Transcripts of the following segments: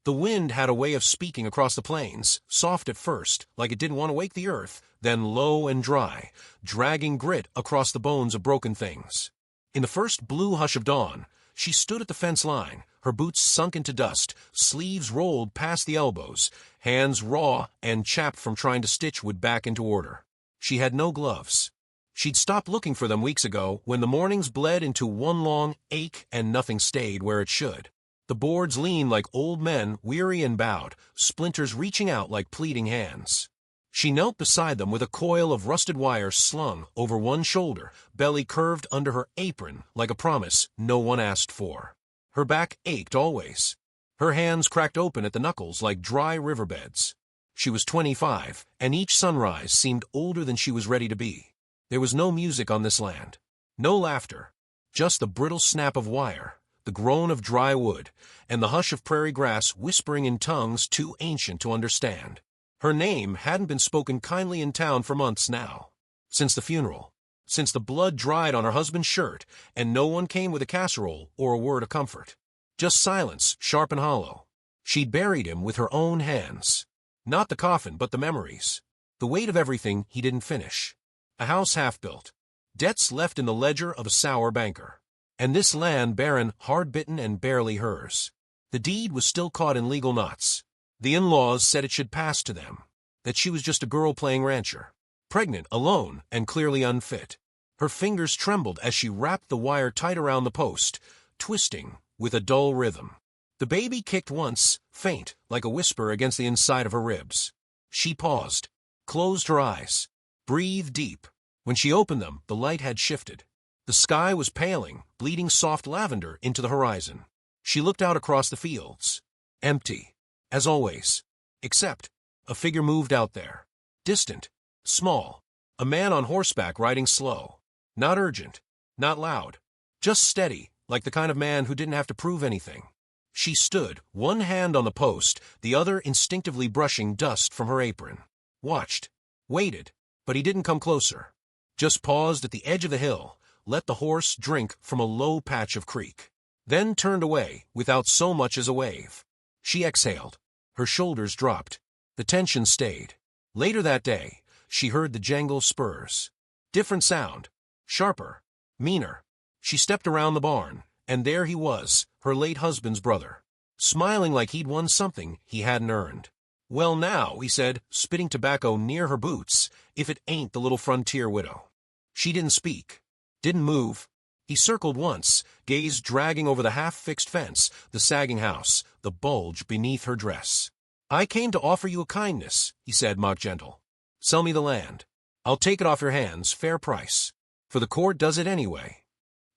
The wind had a way of speaking across the plains, soft at first, like it didn't want to wake the earth, then low and dry, dragging grit across the bones of broken things. In the first blue hush of dawn, she stood at the fence line, her boots sunk into dust, sleeves rolled past the elbows, hands raw and chapped from trying to stitch wood back into order. She had no gloves. She'd stopped looking for them weeks ago when the mornings bled into one long ache and nothing stayed where it should. The boards leaned like old men, weary and bowed, splinters reaching out like pleading hands. She knelt beside them with a coil of rusted wire slung over one shoulder, belly curved under her apron like a promise no one asked for. Her back ached always. Her hands cracked open at the knuckles like dry riverbeds. She was 25, and each sunrise seemed older than she was ready to be. There was no music on this land. No laughter. Just the brittle snap of wire, the groan of dry wood, and the hush of prairie grass whispering in tongues too ancient to understand. Her name hadn't been spoken kindly in town for months now. Since the funeral. Since the blood dried on her husband's shirt, and no one came with a casserole or a word of comfort. Just silence, sharp and hollow. She'd buried him with her own hands. Not the coffin, but the memories. The weight of everything he didn't finish. A house half-built. Debts left in the ledger of a sour banker. And this land barren, hard-bitten, and barely hers. The deed was still caught in legal knots. The in-laws said it should pass to them. That she was just a girl playing rancher. Pregnant, alone, and clearly unfit. Her fingers trembled as she wrapped the wire tight around the post, twisting with a dull rhythm. The baby kicked once, faint, like a whisper against the inside of her ribs. She paused, closed her eyes, breathed deep. When she opened them, the light had shifted. The sky was paling, bleeding soft lavender into the horizon. She looked out across the fields. Empty, as always. Except, a figure moved out there. Distant, small. A man on horseback riding slow. Not urgent, not loud. Just steady, like the kind of man who didn't have to prove anything. She stood, one hand on the post, the other instinctively brushing dust from her apron. Watched. Waited. But he didn't come closer. Just paused at the edge of the hill, let the horse drink from a low patch of creek. Then turned away, without so much as a wave. She exhaled. Her shoulders dropped. The tension stayed. Later that day, she heard the jangle spurs. Different sound. Sharper. Meaner. She stepped around the barn, and there he was, her late husband's brother. Smiling like he'd won something he hadn't earned. "Well now," he said, spitting tobacco near her boots, "if it ain't the little frontier widow." She didn't speak. Didn't move. He circled once, gaze dragging over the half-fixed fence, the sagging house, the bulge beneath her dress. "I came to offer you a kindness," he said, mock gentle. "Sell me the land. I'll take it off your hands, fair price. For the court does it anyway."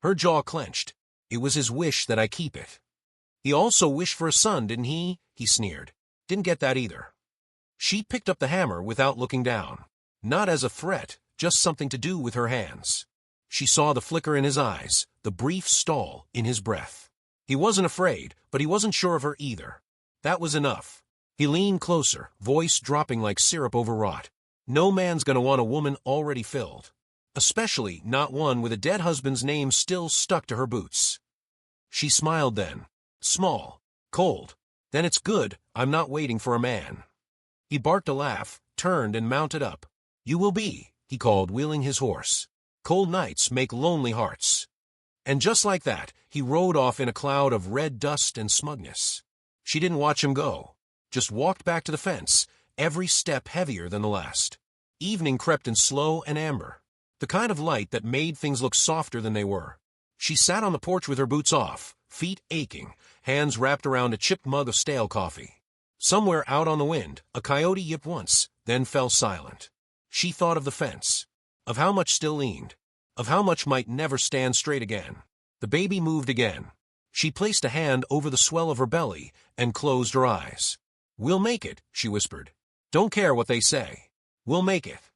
Her jaw clenched. "It was his wish that I keep it." "He also wished for a son, didn't he?" he sneered. "Didn't get that either." She picked up the hammer without looking down. Not as a threat, just something to do with her hands. She saw the flicker in his eyes, the brief stall in his breath. He wasn't afraid, but he wasn't sure of her either. That was enough. He leaned closer, voice dropping like syrup overwrought. "No man's gonna want a woman already filled. Especially not one with a dead husband's name still stuck to her boots." She smiled then. Small. Cold. "Then it's good I'm not waiting for a man." He barked a laugh, turned and mounted up. "You will be," he called, wheeling his horse. "Cold nights make lonely hearts." And just like that, he rode off in a cloud of red dust and smugness. She didn't watch him go. Just walked back to the fence, every step heavier than the last. Evening crept in slow and amber. The kind of light that made things look softer than they were. She sat on the porch with her boots off, feet aching, hands wrapped around a chipped mug of stale coffee. Somewhere out on the wind, a coyote yipped once, then fell silent. She thought of the fence, of how much still leaned, of how much might never stand straight again. The baby moved again. She placed a hand over the swell of her belly and closed her eyes. "We'll make it," she whispered. "Don't care what they say. We'll make it."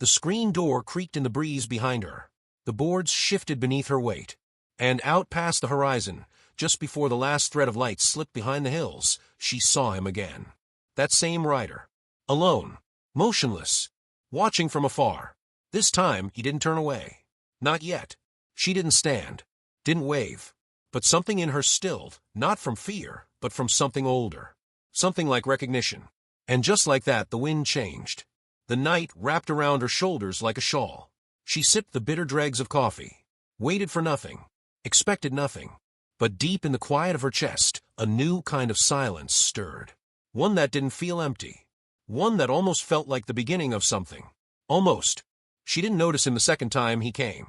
The screen door creaked in the breeze behind her. The boards shifted beneath her weight. And out past the horizon, just before the last thread of light slipped behind the hills, she saw him again. That same rider. Alone. Motionless. Watching from afar. This time, he didn't turn away. Not yet. She didn't stand. Didn't wave. But something in her stilled, not from fear, but from something older. Something like recognition. And just like that, the wind changed. The night wrapped around her shoulders like a shawl. She sipped the bitter dregs of coffee. Waited for nothing. Expected nothing. But deep in the quiet of her chest, a new kind of silence stirred. One that didn't feel empty. One that almost felt like the beginning of something. Almost. She didn't notice him the second time he came.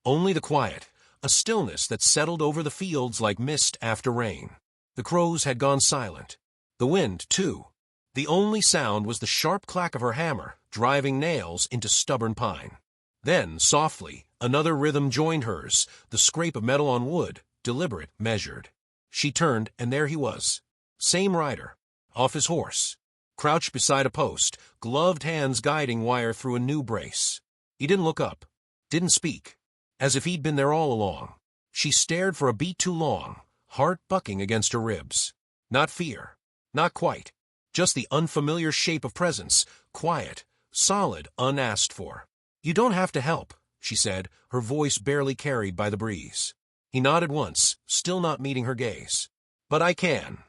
Only the quiet, a stillness that settled over the fields like mist after rain. The crows had gone silent. The wind, too. The only sound was the sharp clack of her hammer, driving nails into stubborn pine. Then, softly, another rhythm joined hers, the scrape of metal on wood, deliberate, measured. She turned, and there he was. Same rider. Off his horse. Crouched beside a post, gloved hands guiding wire through a new brace. He didn't look up. Didn't speak. As if he'd been there all along. She stared for a beat too long, heart bucking against her ribs. Not fear. Not quite. Just the unfamiliar shape of presence, quiet, solid, unasked for. "You don't have to help," she said, her voice barely carried by the breeze. He nodded once, still not meeting her gaze. "But I can."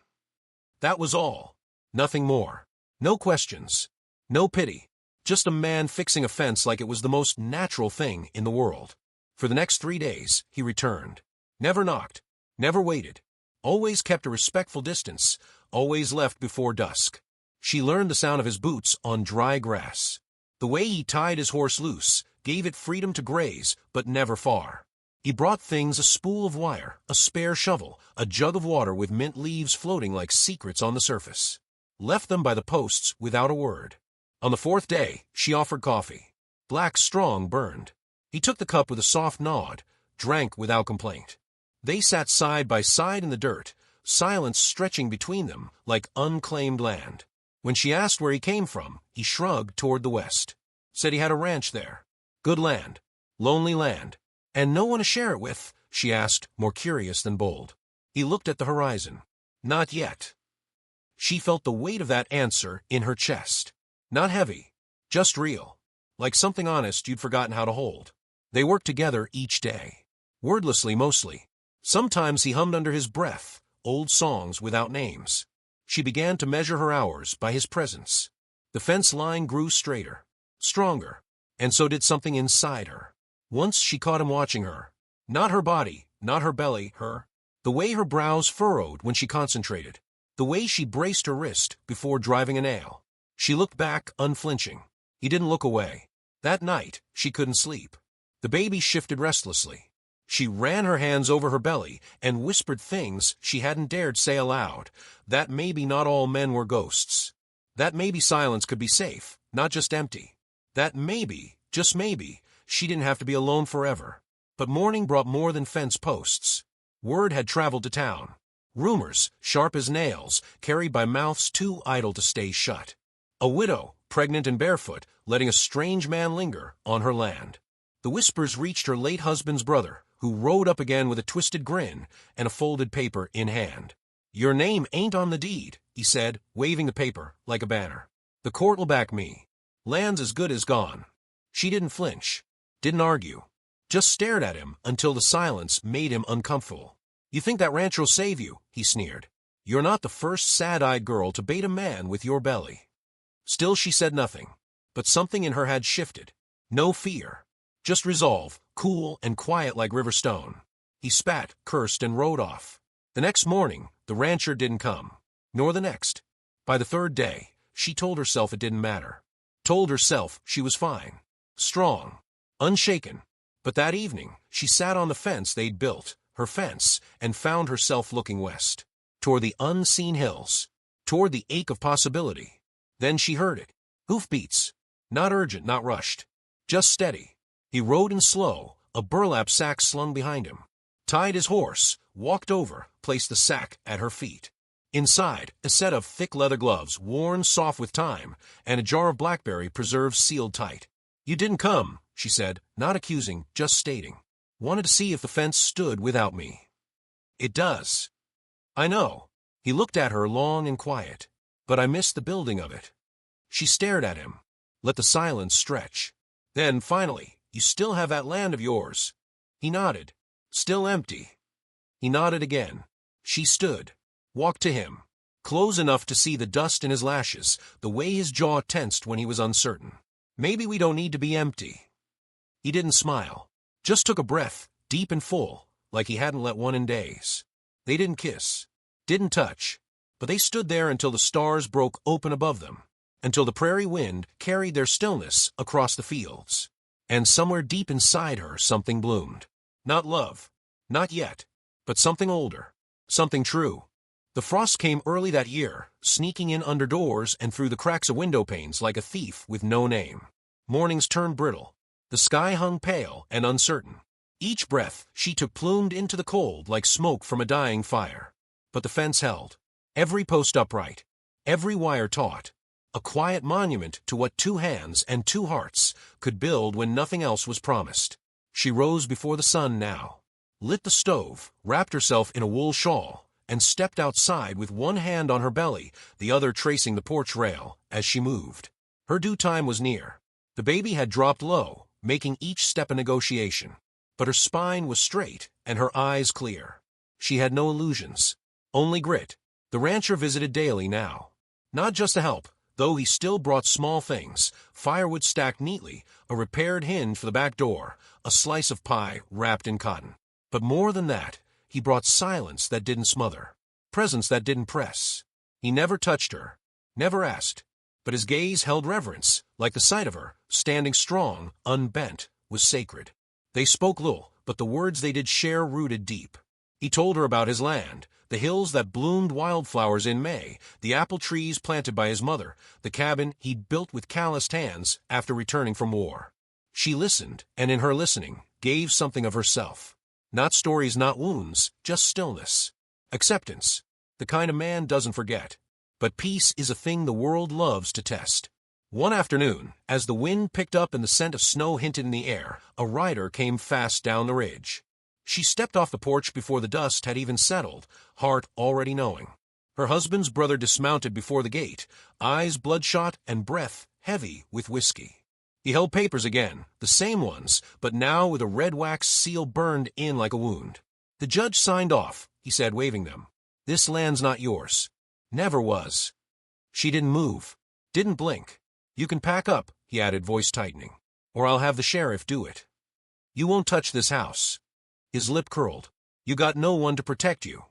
That was all. Nothing more. No questions. No pity. Just a man fixing a fence like it was the most natural thing in the world. For the next 3 days, he returned. Never knocked. Never waited. Always kept a respectful distance. Always left before dusk. She learned the sound of his boots on dry grass. The way he tied his horse loose, gave it freedom to graze, but never far. He brought things: a spool of wire, a spare shovel, a jug of water with mint leaves floating like secrets on the surface. Left them by the posts without a word. On the 4th day, she offered coffee. Black Strong burned. He took the cup with a soft nod, drank without complaint. They sat side by side in the dirt, silence stretching between them like unclaimed land. When she asked where he came from, he shrugged toward the west. Said he had a ranch there. Good land. Lonely land. "And no one to share it with?" she asked, more curious than bold. He looked at the horizon. Not yet. She felt the weight of that answer in her chest. Not heavy. Just real. Like something honest you'd forgotten how to hold. They worked together each day. Wordlessly mostly. Sometimes he hummed under his breath, old songs without names. She began to measure her hours by his presence. The fence line grew straighter. Stronger. And so did something inside her. Once she caught him watching her. Not her body, not her belly, her. The way her brows furrowed when she concentrated. The way she braced her wrist before driving a nail. She looked back, unflinching. He didn't look away. That night, she couldn't sleep. The baby shifted restlessly. She ran her hands over her belly and whispered things she hadn't dared say aloud. That maybe not all men were ghosts. That maybe silence could be safe, not just empty. That maybe, just maybe, she didn't have to be alone forever. But morning brought more than fence posts. Word had traveled to town. Rumors, sharp as nails, carried by mouths too idle to stay shut. A widow, pregnant and barefoot, letting a strange man linger on her land. The whispers reached her late husband's brother, who rode up again with a twisted grin and a folded paper in hand. "Your name ain't on the deed," he said, waving the paper like a banner. "The court will back me. Land's as good as gone." She didn't flinch. Didn't argue. Just stared at him until the silence made him uncomfortable. "You think that ranch will save you?" he sneered. "You're not the first sad-eyed girl to bait a man with your belly." Still she said nothing. But something in her had shifted. No fear. Just resolve, cool and quiet like river stone. He spat, cursed, and rode off. The next morning, the rancher didn't come. Nor the next. By the 3rd day, she told herself it didn't matter. Told herself she was fine. Strong. Unshaken. But that evening, she sat on the fence they'd built, her fence, and found herself looking west. Toward the unseen hills. Toward the ache of possibility. Then she heard it. Hoofbeats. Not urgent, not rushed. Just steady. He rode in slow, a burlap sack slung behind him. Tied his horse, walked over, placed the sack at her feet. Inside, a set of thick leather gloves, worn soft with time, and a jar of blackberry preserves sealed tight. "You didn't come," she said, not accusing, just stating. "Wanted to see if the fence stood without me." "It does." "I know." He looked at her long and quiet. "But I missed the building of it." She stared at him. Let the silence stretch. Then, finally, "You still have that land of yours." He nodded. "Still empty." He nodded again. She stood. walked to him, close enough to see the dust in his lashes, the way his jaw tensed when he was uncertain. Maybe we don't need to be empty. He didn't smile, just took a breath, deep and full, like he hadn't let one in days. They didn't kiss, didn't touch, but they stood there until the stars broke open above them, until the prairie wind carried their stillness across the fields. And somewhere deep inside her something bloomed. Not love, not yet, but something older, something true. The frost came early that year, sneaking in under doors and through the cracks of window panes like a thief with no name. Mornings turned brittle. The sky hung pale and uncertain. Each breath she took plumed into the cold like smoke from a dying fire. But the fence held. Every post upright. Every wire taut. A quiet monument to what 2 hands and 2 hearts could build when nothing else was promised. She rose before the sun now, lit the stove, wrapped herself in a wool shawl, and stepped outside with one hand on her belly, the other tracing the porch rail, as she moved. Her due time was near. The baby had dropped low, making each step a negotiation. But her spine was straight and her eyes clear. She had no illusions, only grit. The rancher visited daily now. Not just to help, though he still brought small things, firewood stacked neatly, a repaired hinge for the back door, a slice of pie wrapped in cotton. But more than that, he brought silence that didn't smother, presence that didn't press. He never touched her, never asked, but his gaze held reverence, like the sight of her, standing strong, unbent, was sacred. They spoke little, but the words they did share rooted deep. He told her about his land, the hills that bloomed wildflowers in May, the apple trees planted by his mother, the cabin he'd built with calloused hands after returning from war. She listened, and in her listening, gave something of herself. Not stories, not wounds, just stillness. Acceptance, the kind a man doesn't forget. But peace is a thing the world loves to test. One afternoon, as the wind picked up and the scent of snow hinted in the air, a rider came fast down the ridge. She stepped off the porch before the dust had even settled, heart already knowing. Her husband's brother dismounted before the gate, eyes bloodshot and breath heavy with whiskey. He held papers again, the same ones, but now with a red wax seal burned in like a wound. The judge signed off, he said, waving them. This land's not yours. Never was. She didn't move, didn't blink. You can pack up, he added, voice tightening, or I'll have the sheriff do it. You won't touch this house. His lip curled. You got no one to protect you.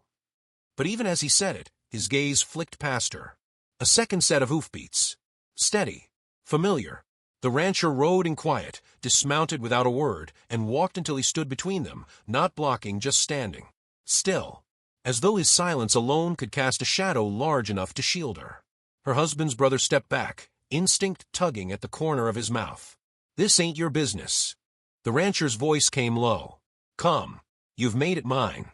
But even as he said it, his gaze flicked past her. A second set of hoofbeats. Steady. Familiar. The rancher rode in quiet, dismounted without a word, and walked until he stood between them, not blocking, just standing. Still. As though his silence alone could cast a shadow large enough to shield her. Her husband's brother stepped back, instinct tugging at the corner of his mouth. This ain't your business. The rancher's voice came low. Come. You've made it mine.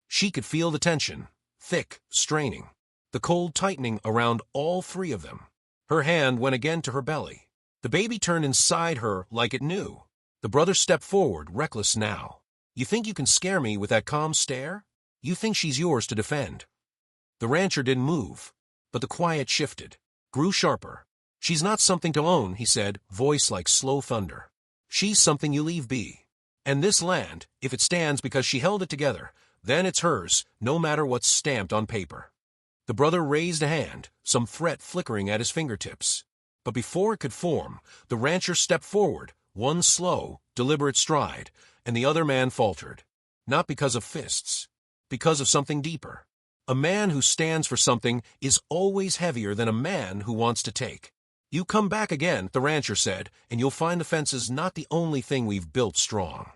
She could feel the tension, thick, straining, the cold tightening around all 3 of them. Her hand went again to her belly. The baby turned inside her like it knew. The brother stepped forward, reckless now. You think you can scare me with that calm stare? You think she's yours to defend. The rancher didn't move, but the quiet shifted, grew sharper. She's not something to own, he said, voice like slow thunder. She's something you leave be. And this land, if it stands because she held it together, then it's hers, no matter what's stamped on paper. The brother raised a hand, some threat flickering at his fingertips. But before it could form, the rancher stepped forward, one slow, deliberate stride, and the other man faltered. Not because of fists, because of something deeper. A man who stands for something is always heavier than a man who wants to take. You come back again, the rancher said, and you'll find the fence's not the only thing we've built strong.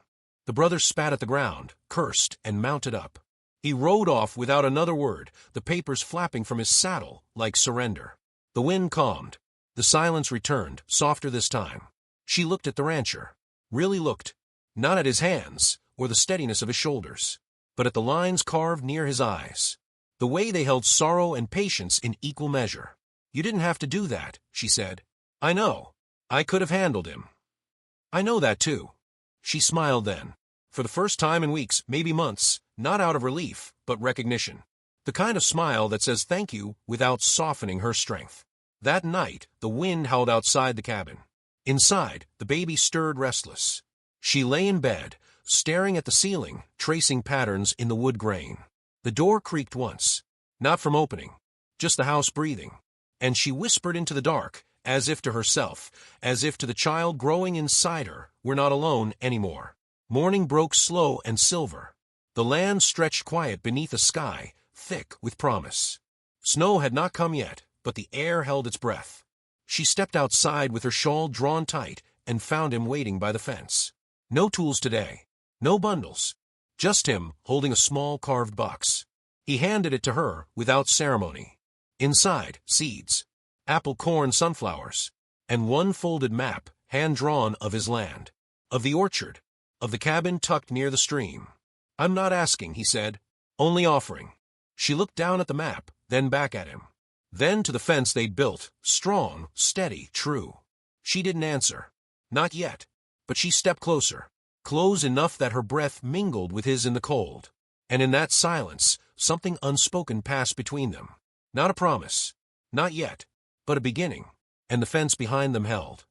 The brother spat at the ground, cursed, and mounted up. He rode off without another word, the papers flapping from his saddle like surrender. The wind calmed. The silence returned, softer this time. She looked at the rancher. Really looked. Not at his hands, or the steadiness of his shoulders, but at the lines carved near his eyes. The way they held sorrow and patience in equal measure. You didn't have to do that, she said. I know. I could have handled him. I know that too. She smiled then. For the first time in weeks, maybe months, not out of relief, but recognition. The kind of smile that says thank you without softening her strength. That night, the wind howled outside the cabin. Inside, the baby stirred restless. She lay in bed, staring at the ceiling, tracing patterns in the wood grain. The door creaked once. Not from opening. Just the house breathing. And she whispered into the dark, as if to herself, as if to the child growing inside her, we're not alone anymore. Morning broke slow and silver. The land stretched quiet beneath a sky, thick with promise. Snow had not come yet, but the air held its breath. She stepped outside with her shawl drawn tight and found him waiting by the fence. No tools today. No bundles. Just him holding a small carved box. He handed it to her without ceremony. Inside, seeds. Apple, corn, sunflowers. And one folded map, hand-drawn, of his land. Of the orchard. Of the cabin tucked near the stream. I'm not asking, he said. Only offering. She looked down at the map, then back at him. Then to the fence they'd built, strong, steady, true. She didn't answer. Not yet. But she stepped closer. Close enough that her breath mingled with his in the cold. And in that silence, something unspoken passed between them. Not a promise. Not yet. But a beginning. And the fence behind them held.